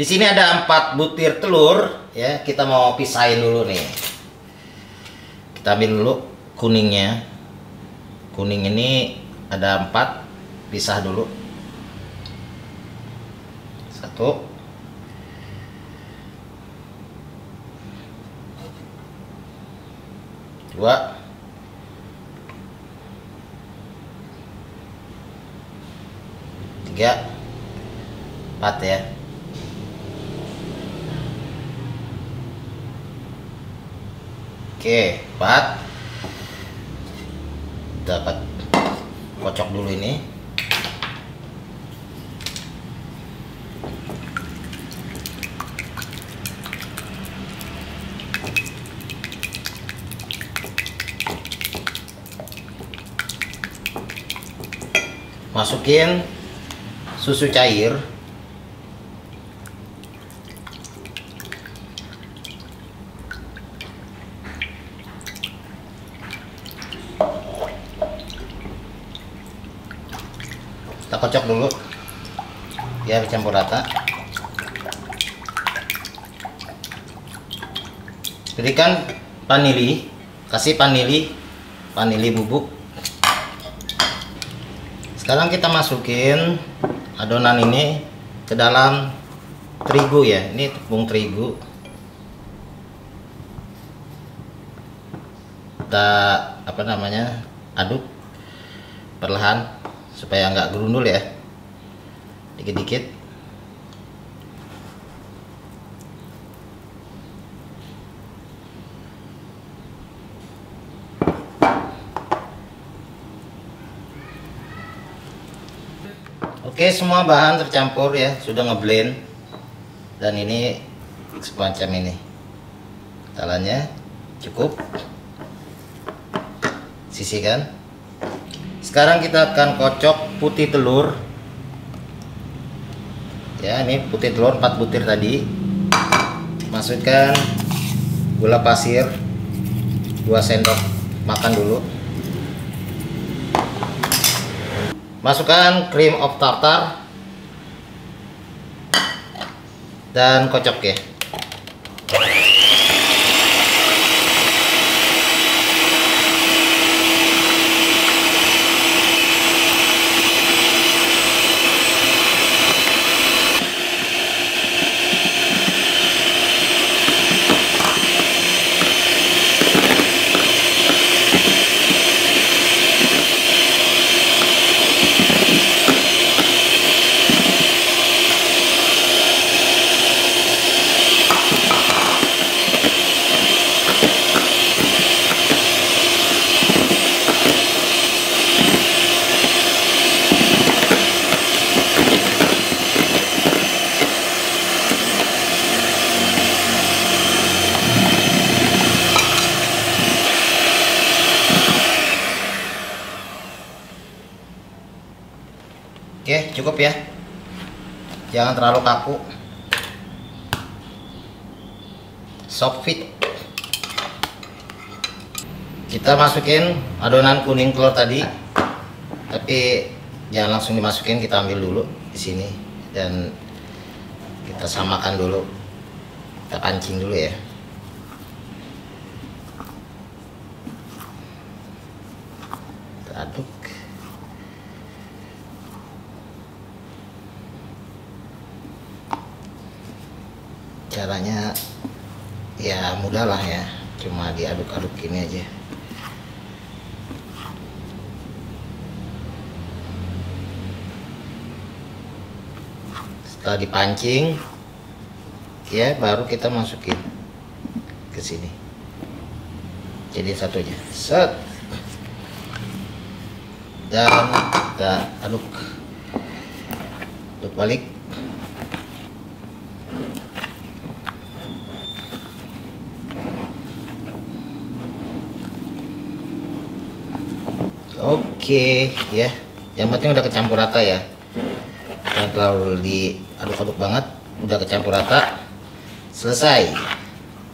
Di sini ada 4 butir telur ya, kita mau pisahin dulu nih. Kita ambil dulu kuningnya. Kuning ini ada 4, pisah dulu. 1, 2, 3, 4 ya. Oke, 4. Dapat kocok dulu ini. Masukin susu cair. Kita kocok dulu biar campur rata. Berikan vanili, kasih vanili bubuk. Sekarang kita masukin adonan ini ke dalam terigu ya. Ini tepung terigu. Kita aduk perlahan supaya nggak gerundul ya, dikit-dikit. Oke, semua bahan tercampur ya, sudah ngeblend. Dan ini semacam ini talannya cukup, sisihkan. Sekarang kita akan kocok putih telur ya. Ini putih telur 4 butir tadi. Masukkan gula pasir 2 sendok makan dulu. Masukkan cream of tartar dan kocok ya. Oke, cukup ya. Jangan terlalu kaku. Soft fit. Kita masukin adonan kuning telur tadi. Tapi jangan langsung dimasukin, kita ambil dulu di sini dan kita samakan dulu. Kita pancing dulu ya. Kita aduk. Caranya ya mudah lah ya, cuma diaduk-aduk gini aja. Setelah dipancing ya, baru kita masukin ke sini. Jadi satunya set dan kita aduk balik. Oke ya, yang penting udah kecampur rata ya. Jangan terlalu diaduk-aduk banget, udah kecampur rata. Selesai.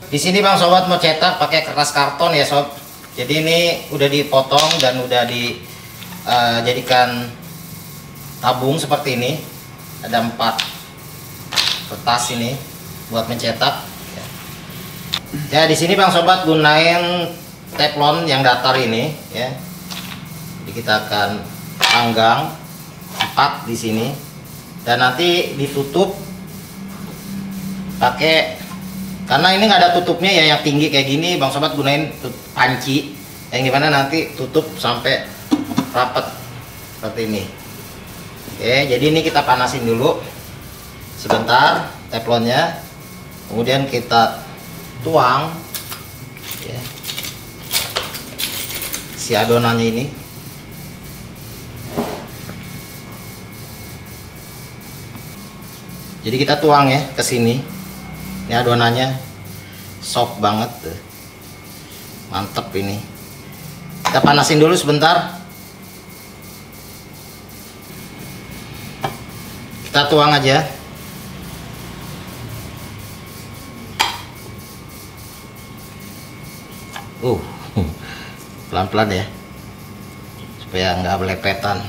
Di sini Bang Sobat mau cetak pakai kertas karton ya sob. Jadi ini udah dipotong dan udah dijadikan tabung seperti ini. Ada 4 kertas ini buat mencetak. Ya di sini Bang Sobat gunain teflon yang datar ini ya. Jadi kita akan panggang 4 di sini dan nanti ditutup pakai, karena ini nggak ada tutupnya ya, yang tinggi kayak gini Bang Sobat gunain panci yang gimana nanti tutup sampai rapat seperti ini. Oke, jadi ini kita panasin dulu sebentar teflonnya, kemudian kita tuang ya, si adonannya ini. Jadi kita tuang ya ke sini. Ini adonannya soft banget tuh. Mantep ini. Kita panasin dulu sebentar. Kita tuang aja. Pelan-pelan ya, supaya nggak belepetan.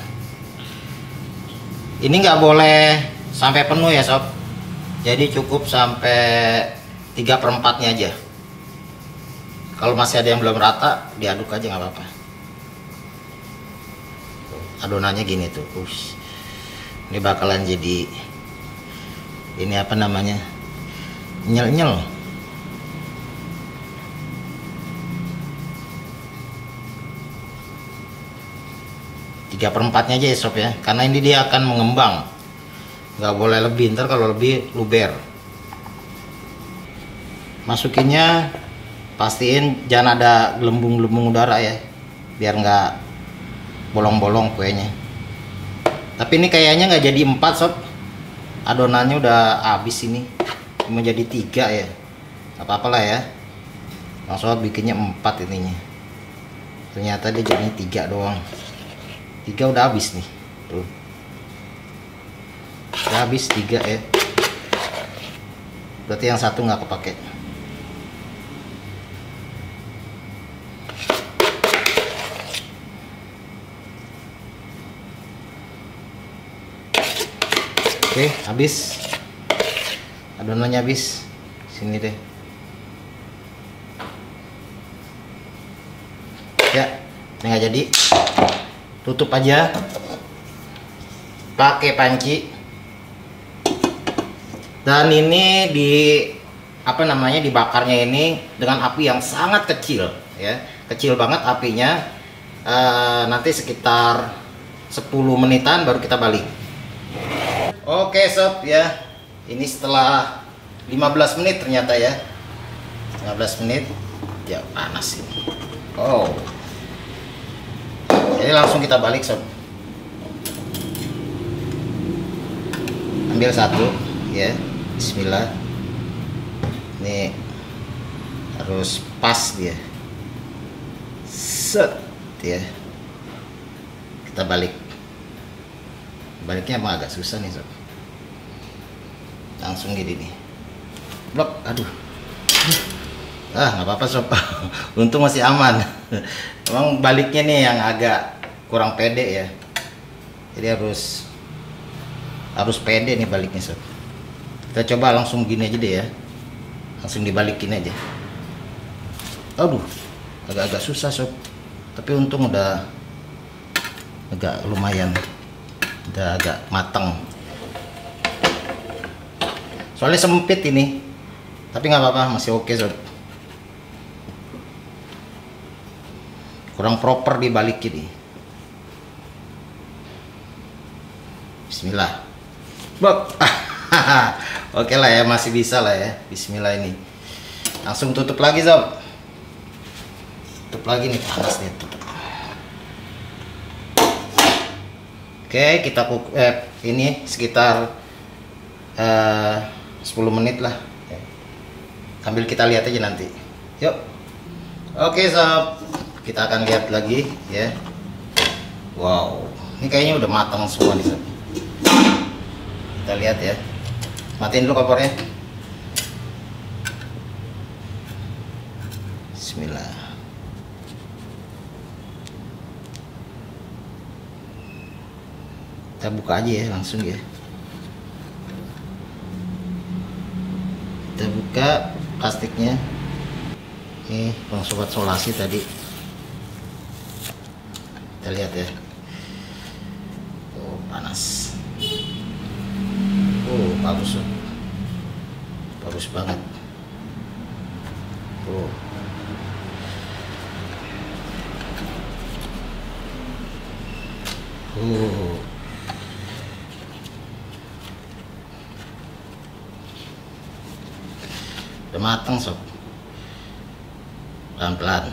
Ini nggak boleh sampai penuh ya sob, jadi cukup sampai 3/4-nya aja. Kalau masih ada yang belum rata, diaduk aja nggak apa-apa. Adonannya gini tuh, ini bakalan jadi ini apa namanya, nyel-nyel. Tiga per empatnya aja ya sob ya, karena ini dia akan mengembang, nggak boleh lebih, ntar kalau lebih luber. Masukinnya pastiin jangan ada gelembung-gelembung udara ya, biar nggak bolong-bolong kuenya. Tapi ini kayaknya nggak jadi 4 sob, adonannya udah habis, ini cuma jadi 3 ya, nggak apa-apa lah ya. Bang Sobat bikinnya 4 ininya, ternyata dia jadi 3 doang. 3 udah habis nih tuh, udah habis 3 ya, berarti yang satu nggak kepake. Oke, habis adonannya, habis sini deh ya. Ini nggak jadi, tutup aja pakai panci. Dan ini di apa namanya, dibakarnya ini dengan api yang sangat kecil ya, kecil banget apinya. Nanti sekitar 10 menitan baru kita balik. Oke sob ya, ini setelah 15 menit ternyata ya, 15 menit ya, panas ini. Oh, jadi langsung kita balik sob. Ambil satu ya, bismillah. Ini harus pas dia, set ya. Kita balik. Baliknya emang agak susah nih sob. Langsung gini nih, blok. Aduh, nggak apa-apa sob. Untung masih aman. Emang baliknya nih yang agak kurang pede ya, jadi harus pede nih baliknya sob. Kita coba langsung gini aja deh ya, langsung dibalikin aja. Aduh, agak-agak susah sob, tapi untung udah agak lumayan, udah agak matang. Soalnya sempit ini, tapi nggak apa-apa, masih oke sob. Kurang proper dibalik ini. Bismillah. Bok. Oke lah ya, masih bisa lah ya. Bismillah ini. Langsung tutup lagi sob. Tutup lagi nih, panas nih. Oke, kita ini sekitar 10 menit lah. Sambil kita lihat aja nanti. Yuk. Oke sob, kita akan lihat lagi ya. Wow, ini kayaknya udah matang semua nih sob. Kita lihat ya. Matiin dulu kompornya. Bismillah. Kita buka aja ya, langsung ya. Kita buka plastiknya. Nih bang sobat solasi tadi. Kita lihat ya. Oh panas. Oh bagus, bagus banget. Oh. Udah mateng sob. Pelan-pelan.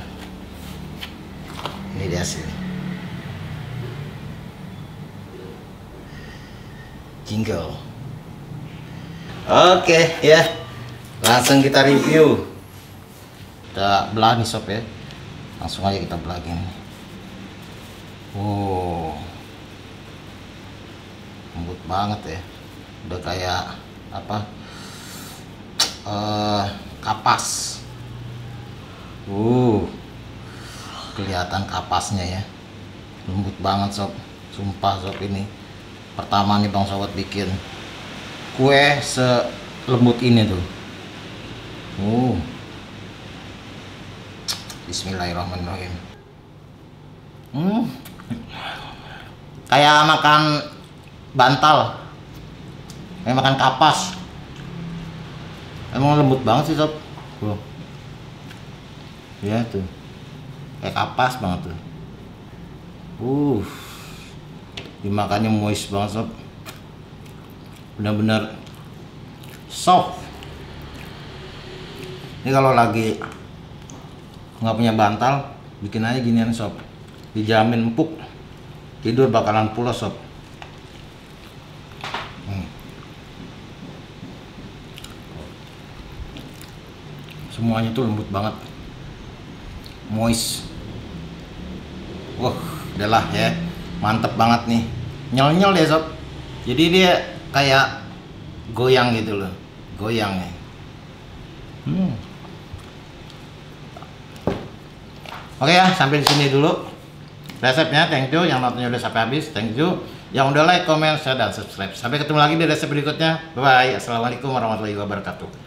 Ini dia hasilnya. Jingle. Oke ya, langsung kita review. Kita belah nih sob ya. Langsung aja kita belah gini. Wow, lembut banget ya. Udah kayak apa? Kapas. Kelihatan kapasnya ya. Lembut banget sob. Sumpah sob, ini pertama nih bang sobat bikin kue selembut ini tuh. Bismillahirrahmanirrahim. Kayak makan bantal, kayak makan kapas. Emang lembut banget sih sob. Ya tuh, kayak kapas banget tuh. Dimakannya moist banget sob. Benar-benar soft. Ini kalau lagi nggak punya bantal, bikin aja ginian sob. Dijamin empuk. Tidur bakalan pulas sob. Semuanya tuh lembut banget, moist. Udahlah ya, mantep banget nih. Nyel-nyel deh sob. Jadi dia kayak goyang gitu loh, goyang ya. Oke ya, sampai di sini dulu resepnya. Thank you yang nontonnya udah sampai habis. Thank you yang udah like, comment, share, dan subscribe. Sampai ketemu lagi di resep berikutnya. Bye bye. Assalamualaikum warahmatullahi wabarakatuh.